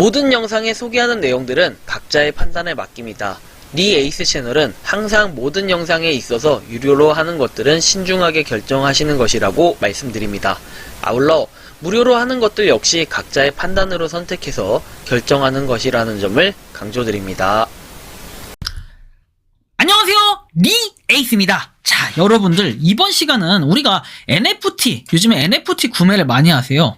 모든 영상에 소개하는 내용들은 각자의 판단에 맡깁니다. 니 에이스 채널은 항상 모든 영상에 있어서 유료로 하는 것들은 신중하게 결정하시는 것이라고 말씀드립니다. 아울러 무료로 하는 것들 역시 각자의 판단으로 선택해서 결정하는 것이라는 점을 강조드립니다. 안녕하세요, 니 에이스입니다. 자, 여러분들 이번 시간은 우리가 NFT, 요즘에 NFT 구매를 많이 하세요.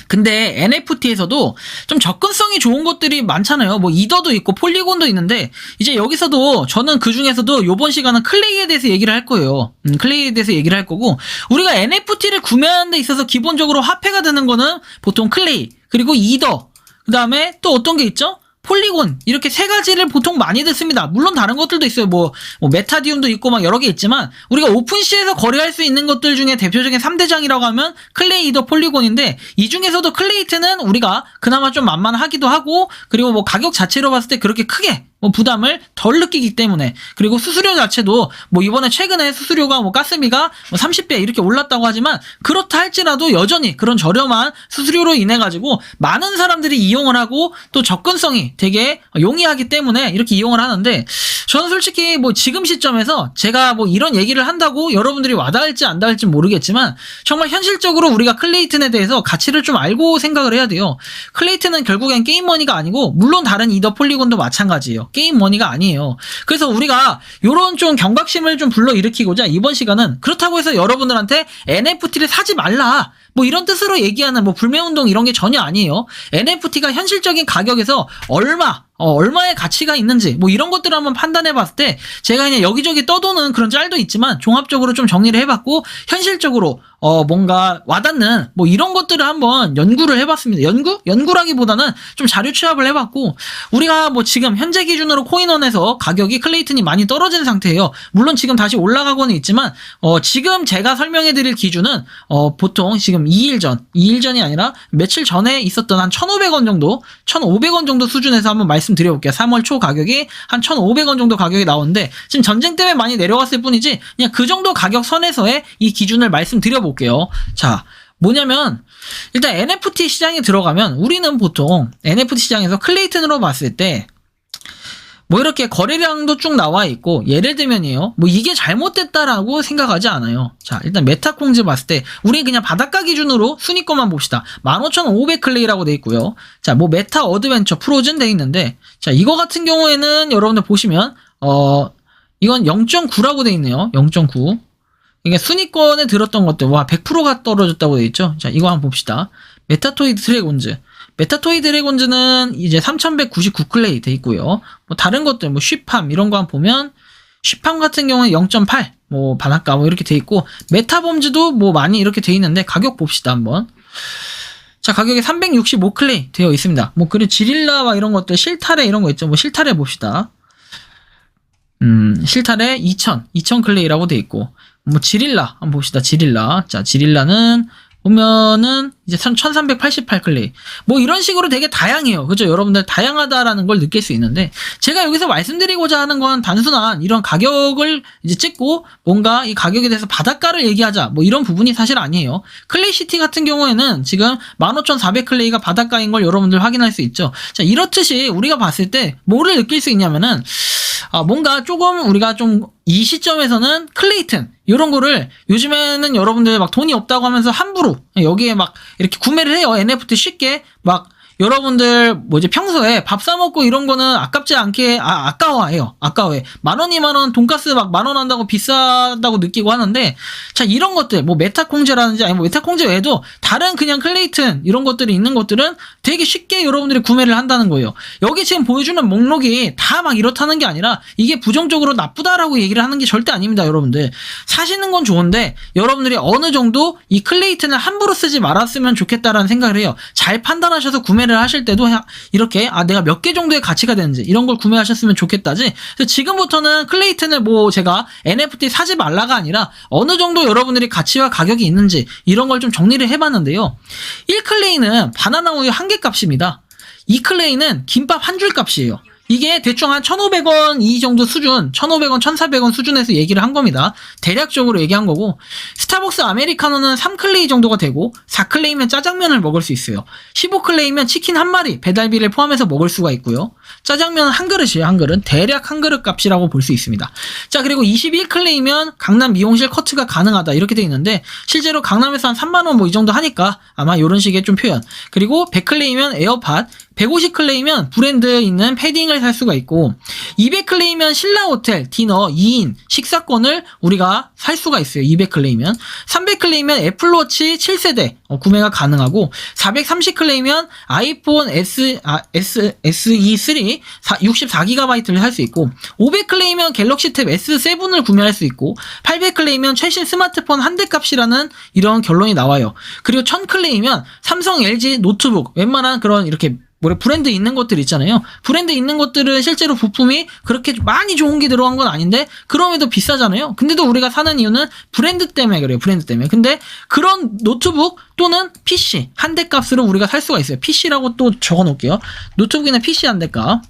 근데 NFT에서도 좀 접근성이 좋은 것들이 많잖아요. 뭐 이더도 있고 폴리곤도 있는데, 이제 여기서도 저는 그 중에서도 요번 시간은 클레이에 대해서 얘기를 할 거예요. 클레이에 대해서 얘기를 할 거고, 우리가 NFT를 구매하는 데 있어서 기본적으로 화폐가 되는 거는 보통 클레이, 그리고 이더, 그 다음에 또 어떤 게 있죠? 폴리곤, 이렇게 세 가지를 보통 많이 듣습니다. 물론 다른 것들도 있어요. 뭐 메타디움도 있고 막 여러 개 있지만, 우리가 오픈시에서 거래할 수 있는 것들 중에 대표적인 3대장이라고 하면 클레이, 이더, 폴리곤인데, 이 중에서도 클레이트는 우리가 그나마 좀 만만하기도 하고, 그리고 뭐 가격 자체로 봤을 때 그렇게 크게 뭐 부담을 덜 느끼기 때문에, 그리고 수수료 자체도 뭐 이번에 최근에 수수료가 뭐 가스비가 뭐 30배 이렇게 올랐다고 하지만, 그렇다 할지라도 여전히 그런 저렴한 수수료로 인해 가지고 많은 사람들이 이용을 하고, 또 접근성이 되게 용이하기 때문에 이렇게 이용을 하는데, 저는 솔직히 뭐 지금 시점에서 제가 뭐 이런 얘기를 한다고 여러분들이 와닿을지 안 닿을지 모르겠지만, 정말 현실적으로 우리가 클레이튼에 대해서 가치를 좀 알고 생각을 해야 돼요. 클레이튼은 결국엔 게임머니가 아니고, 물론 다른 이더 폴리곤도 마찬가지예요. 게임 머니가 아니에요. 그래서 우리가 요런 좀 경각심을 좀 불러일으키고자 이번 시간은, 그렇다고 해서 여러분들한테 NFT를 사지 말라, 뭐 이런 뜻으로 얘기하는 뭐 불매운동 이런 게 전혀 아니에요. NFT가 현실적인 가격에서 얼마의 가치가 있는지 뭐 이런 것들을 한번 판단해 봤을 때, 제가 그냥 여기저기 떠도는 그런 짤도 있지만 종합적으로 좀 정리를 해봤고, 현실적으로 뭔가 와닿는 뭐 이런 것들을 한번 연구를 해봤습니다. 연구라기보다는 좀 자료 취합을 해봤고, 우리가 뭐 지금 현재 기준으로 코인원에서 가격이 클레이튼이 많이 떨어진 상태예요. 물론 지금 다시 올라가고는 있지만, 지금 제가 설명해드릴 기준은 보통 지금 2일 전이 아니라 며칠 전에 있었던 한 1,500원 정도 수준에서 한번 말씀드려볼게요. 3월 초 가격이 한 1,500원 정도 가격이 나오는데, 지금 전쟁 때문에 많이 내려갔을 뿐이지 그냥 그 정도 가격 선에서의 이 기준을 말씀드려볼게요. 자, 뭐냐면 일단 NFT 시장에 들어가면, 우리는 보통 NFT 시장에서 클레이튼으로 봤을 때 뭐 이렇게 거래량도 쭉 나와 있고, 예를 들면이에요, 뭐 이게 잘못됐다라고 생각하지 않아요. 자, 일단 메타콩즈 봤을 때 우리 그냥 바닷가 기준으로 순위 것만 봅시다. 15,500 클레이라고 돼 있고요. 자, 뭐 메타 어드벤처 프로즌 돼 있는데, 자, 이거 같은 경우에는 여러분들 보시면 이건 0.9라고 돼 있네요. 0.9. 이게 순위권에 들었던 것들, 와, 100%가 떨어졌다고 돼 있죠. 자, 이거 한번 봅시다. 메타토이드 드래곤즈는 이제 3,199 클레이 돼 있고요. 뭐 다른 것들, 뭐 쉬팜 이런 거 한번 보면, 쉬팜 같은 경우는 0.8, 뭐 바닷가 뭐 이렇게 돼 있고, 메타범즈도 뭐 많이 이렇게 돼 있는데, 가격 봅시다 한번. 자, 가격이 365 클레이 되어 있습니다. 뭐 그리고 지릴라와 이런 것들, 실타래 이런 거 있죠. 뭐 실타래 봅시다. 실타래 2,000 클레이라고 돼 있고, 뭐 지릴라 한번 봅시다. 지릴라. 자, 지릴라는 보면은 이제 1,388 클레이. 뭐 이런 식으로 되게 다양해요. 그죠? 여러분들 다양하다라는 걸 느낄 수 있는데, 제가 여기서 말씀드리고자 하는 건 단순한 이런 가격을 이제 찍고 뭔가 이 가격에 대해서 바닷가를 얘기하자, 뭐 이런 부분이 사실 아니에요. 클레이시티 같은 경우에는 지금 15,400 클레이가 바닷가인 걸 여러분들 확인할 수 있죠. 자, 이렇듯이 우리가 봤을 때 뭐를 느낄 수 있냐면은, 뭔가 조금 우리가 좀 이 시점에서는 클레이튼 이런 거를, 요즘에는 여러분들 막 돈이 없다고 하면서 함부로 여기에 막 이렇게 구매를 해요. NFT 쉽게 막. 여러분들 뭐지 평소에 밥 사 먹고 이런 거는 아깝지 않게 아까워해요. 아까워해. 10,000원, 20,000원 돈가스 막 10,000원 한다고 비싸다고 느끼고 하는데, 자, 이런 것들 뭐 메타콩제라든지, 아니 뭐 메타콩제 외에도 다른 그냥 클레이튼 이런 것들이 있는 것들은 되게 쉽게 여러분들이 구매를 한다는 거예요. 여기 지금 보여주는 목록이 다 막 이렇다는 게 아니라, 이게 부정적으로 나쁘다라고 얘기를 하는 게 절대 아닙니다. 여러분들 사시는 건 좋은데, 여러분들이 어느 정도 이 클레이튼을 함부로 쓰지 말았으면 좋겠다라는 생각을 해요. 잘 판단하셔서 구매를 하실 때도 이렇게 내가 몇 개 정도의 가치가 되는지 이런 걸 구매하셨으면 좋겠다지. 그래서 지금부터는 클레이튼을 뭐 제가 NFT 사지 말라가 아니라, 어느 정도 여러분들이 가치와 가격이 있는지 이런 걸 좀 정리를 해봤는데요. 1클레이는 바나나 우유 1개 값입니다. 2클레이는 김밥 한 줄 값이에요. 이게 대충 한 1,500원 이 정도 수준, 1,500원, 1,400원 수준에서 얘기를 한 겁니다. 대략적으로 얘기한 거고, 스타벅스 아메리카노는 3클레이 정도가 되고, 4클레이면 짜장면을 먹을 수 있어요. 15클레이면 치킨 한 마리 배달비를 포함해서 먹을 수가 있고요. 짜장면 한 그릇이에요, 한 그릇. 대략 한 그릇 값이라고 볼 수 있습니다. 자, 그리고 21클레이면 강남 미용실 커트가 가능하다 이렇게 돼 있는데, 실제로 강남에서 한 3만원 뭐 이 정도 하니까 아마 이런 식의 좀 표현. 그리고 100클레이면 에어팟, 150클레이면 브랜드 있는 패딩을 살 수가 있고, 200클레이면 신라호텔 디너 2인 식사권을 우리가 살 수가 있어요. 200클레이면. 300클레이면 애플워치 7세대 구매가 가능하고, 430클레이면 아이폰 SE3 64GB를 살 수 있고, 500클레이면 갤럭시 탭 S7을 구매할 수 있고, 800클레이면 최신 스마트폰 한 대 값이라는 이런 결론이 나와요. 그리고 1000클레이면 삼성, LG 노트북 웬만한 그런 이렇게 브랜드 있는 것들 있잖아요. 브랜드 있는 것들은 실제로 부품이 그렇게 많이 좋은 게 들어간 건 아닌데 그럼에도 비싸잖아요. 근데도 우리가 사는 이유는 브랜드 때문에 그래요. 브랜드 때문에. 근데 그런 노트북 또는 PC 한 대 값으로 우리가 살 수가 있어요. PC라고 또 적어 놓을게요. 노트북이나 PC 한 대 값.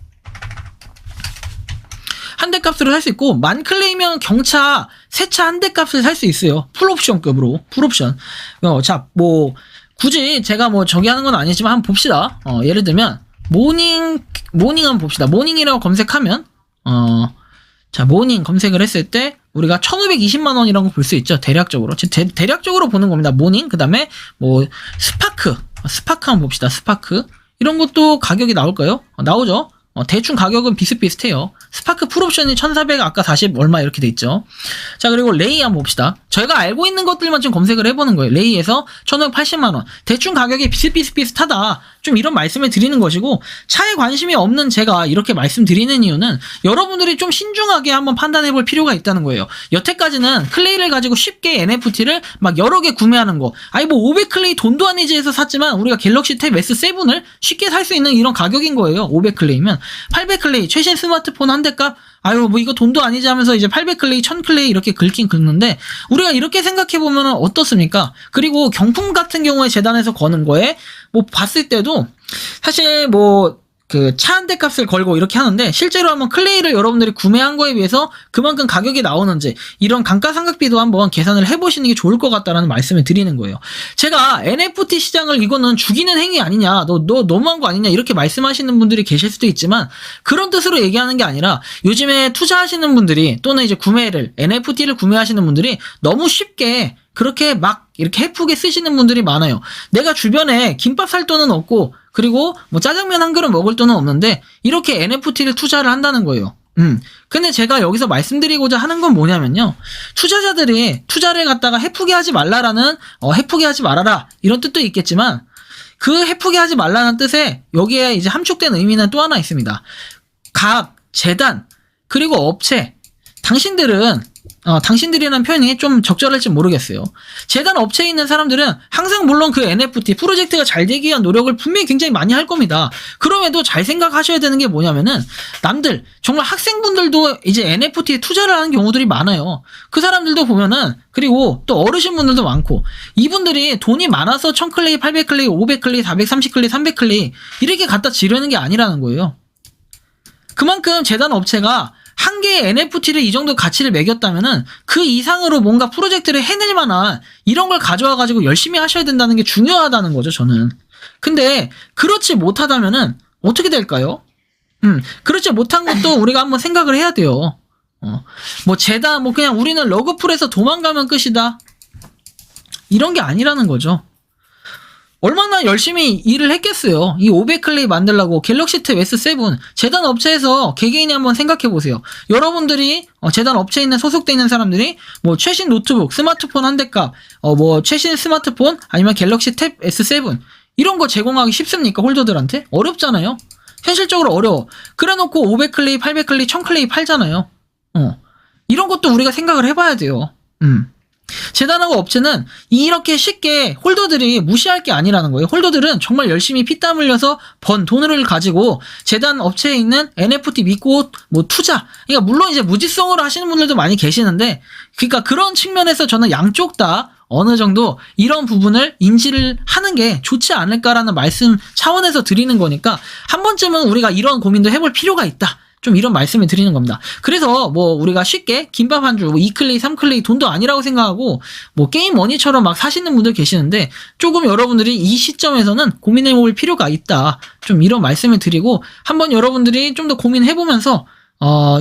한 대 값으로 살 수 있고, 만클레이면 경차 새 차 한 대 값을 살 수 있어요. 풀옵션급으로. 풀옵션. 자, 뭐 굳이 제가 뭐 저기 하는 건 아니지만 한번 봅시다. 예를 들면 모닝 한번 봅시다. 모닝이라고 검색하면 자, 모닝 검색을 했을 때 우리가 1,520만 원이라고 볼 수 있죠. 대략적으로. 대략적으로 보는 겁니다. 모닝. 그다음에 뭐 스파크 한번 봅시다. 스파크. 이런 것도 가격이 나올까요? 나오죠. 대충 가격은 비슷비슷해요. 스파크 풀옵션이 1,400 아까 40 얼마 이렇게 돼 있죠. 자, 그리고 레이 한번 봅시다. 저희가 알고 있는 것들만 좀 검색을 해보는 거예요. 레이에서 1,580만원. 대충 가격이 비슷비슷하다. 좀 이런 말씀을 드리는 것이고, 차에 관심이 없는 제가 이렇게 말씀드리는 이유는 여러분들이 좀 신중하게 한번 판단해 볼 필요가 있다는 거예요. 여태까지는 클레이를 가지고 쉽게 NFT를 막 여러 개 구매하는 거. 아니 뭐 500클레이 돈도 아니지 해서 샀지만 우리가 갤럭시 탭 S7을 쉽게 살 수 있는 이런 가격인 거예요. 500클레이면. 800클레이 최신 스마트폰 한 대 값, 아유 뭐 이거 돈도 아니지 하면서 이제 800클레이 1000클레이 이렇게 긁긴 긁는데, 우리가 이렇게 생각해보면 어떻습니까? 그리고 경품 같은 경우에 재단에서 거는 거에 뭐 봤을 때도 사실 뭐 그 차 한 대 값을 걸고 이렇게 하는데, 실제로 한번 클레이를 여러분들이 구매한 거에 비해서 그만큼 가격이 나오는지 이런 감가상각비도 한번 계산을 해보시는 게 좋을 것 같다라는 말씀을 드리는 거예요. 제가 NFT 시장을 이거는 죽이는 행위 아니냐, 너 너무한 거 아니냐 이렇게 말씀하시는 분들이 계실 수도 있지만, 그런 뜻으로 얘기하는 게 아니라 요즘에 투자하시는 분들이 또는 이제 NFT를 구매하시는 분들이 너무 쉽게 그렇게 막 이렇게 해프게 쓰시는 분들이 많아요. 내가 주변에 김밥 살 돈은 없고, 그리고 뭐 짜장면 한 그릇 먹을 돈은 없는데 이렇게 NFT를 투자를 한다는 거예요. 근데 제가 여기서 말씀드리고자 하는 건 뭐냐면요, 투자자들이 투자를 갖다가 해프게 하지 말라라는 해프게 하지 말아라 이런 뜻도 있겠지만, 그 해프게 하지 말라는 뜻에 여기에 이제 함축된 의미는 또 하나 있습니다. 각 재단 그리고 업체, 당신들이라는 표현이 좀 적절할지 모르겠어요. 재단 업체에 있는 사람들은 항상 물론 그 NFT 프로젝트가 잘 되기 위한 노력을 분명히 굉장히 많이 할 겁니다. 그럼에도 잘 생각하셔야 되는 게 뭐냐면은, 남들 정말 학생분들도 이제 NFT에 투자를 하는 경우들이 많아요. 그 사람들도 보면은, 그리고 또 어르신분들도 많고, 이분들이 돈이 많아서 1000클레이, 800클레이, 500클레이, 430클레이, 300클레이 이렇게 갖다 지르는 게 아니라는 거예요. 그만큼 재단 업체가 한 개의 NFT를 이 정도 가치를 매겼다면은 그 이상으로 뭔가 프로젝트를 해낼 만한 이런 걸 가져와가지고 열심히 하셔야 된다는 게 중요하다는 거죠, 저는. 근데 그렇지 못하다면은 어떻게 될까요? 그렇지 못한 것도 우리가 한번 생각을 해야 돼요. 뭐 재단, 뭐 그냥 우리는 러그풀에서 도망가면 끝이다, 이런 게 아니라는 거죠. 얼마나 열심히 일을 했겠어요. 이 500클레이 만들려고 갤럭시 탭 S7 재단 업체에서 개개인이 한번 생각해 보세요. 여러분들이 재단 업체에 있는 소속돼 있는 사람들이 뭐 최신 노트북, 스마트폰 한 대 값, 뭐 최신 스마트폰 아니면 갤럭시 탭 S7 이런 거 제공하기 쉽습니까? 홀더들한테? 어렵잖아요. 현실적으로 어려워. 그래놓고 500클레이, 800클레이, 1000클레이 팔잖아요. 이런 것도 우리가 생각을 해봐야 돼요. 재단하고 업체는 이렇게 쉽게 홀더들이 무시할 게 아니라는 거예요. 홀더들은 정말 열심히 피땀 흘려서 번 돈을 가지고 재단 업체에 있는 NFT 믿고 뭐 투자, 그러니까 물론 이제 무지성으로 하시는 분들도 많이 계시는데, 그러니까 그런 측면에서 저는 양쪽 다 어느 정도 이런 부분을 인지를 하는 게 좋지 않을까라는 말씀 차원에서 드리는 거니까 한 번쯤은 우리가 이런 고민도 해볼 필요가 있다. 좀 이런 말씀을 드리는 겁니다. 그래서 뭐 우리가 쉽게 김밥 한 줄, 뭐 2클레이, 3클레이 돈도 아니라고 생각하고 뭐 게임 머니처럼 막 사시는 분들 계시는데 조금 여러분들이 이 시점에서는 고민해 볼 필요가 있다. 좀 이런 말씀을 드리고 한번 여러분들이 좀 더 고민해 보면서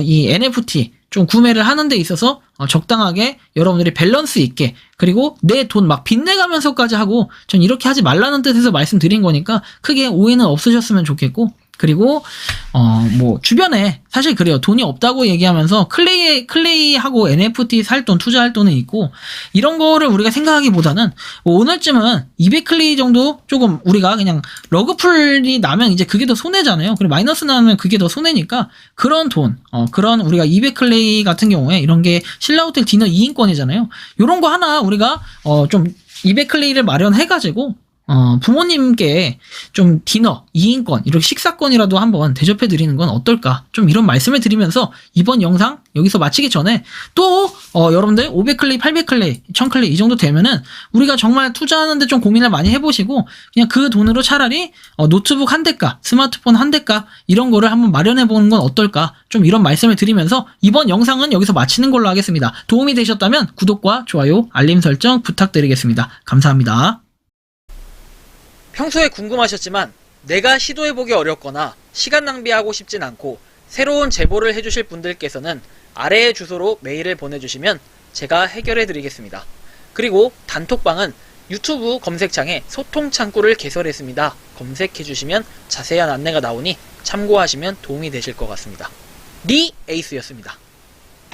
이 NFT 좀 구매를 하는 데 있어서 적당하게 여러분들이 밸런스 있게 그리고 내 돈 막 빚내가면서까지 하고 전 이렇게 하지 말라는 뜻에서 말씀드린 거니까 크게 오해는 없으셨으면 좋겠고 그리고 뭐 주변에 사실 그래요. 돈이 없다고 얘기하면서 클레이하고 NFT 살 돈, 투자할 돈은 있고 이런 거를 우리가 생각하기보다는 뭐 오늘쯤은 200클레이 정도 조금 우리가 그냥 러그풀이 나면 이제 그게 더 손해잖아요. 그리고 마이너스 나면 그게 더 손해니까 그런 돈, 그런 우리가 200클레이 같은 경우에 이런 게 신라호텔 디너 2인권이잖아요. 요런 거 하나 우리가 좀 200클레이를 마련해가지고 부모님께 좀 디너, 2인권, 이렇게 식사권이라도 한번 대접해 드리는 건 어떨까? 좀 이런 말씀을 드리면서 이번 영상 여기서 마치기 전에 또, 여러분들 500클레이, 800클레이, 1000클레이 이 정도 되면은 우리가 정말 투자하는데 좀 고민을 많이 해보시고 그냥 그 돈으로 차라리 노트북 한 대값, 스마트폰 한 대값 이런 거를 한번 마련해 보는 건 어떨까? 좀 이런 말씀을 드리면서 이번 영상은 여기서 마치는 걸로 하겠습니다. 도움이 되셨다면 구독과 좋아요, 알림 설정 부탁드리겠습니다. 감사합니다. 평소에 궁금하셨지만 내가 시도해보기 어렵거나 시간 낭비하고 싶진 않고 새로운 제보를 해주실 분들께서는 아래의 주소로 메일을 보내주시면 제가 해결해드리겠습니다. 그리고 단톡방은 유튜브 검색창에 소통 창구를 개설했습니다. 검색해주시면 자세한 안내가 나오니 참고하시면 도움이 되실 것 같습니다. 리 에이스였습니다.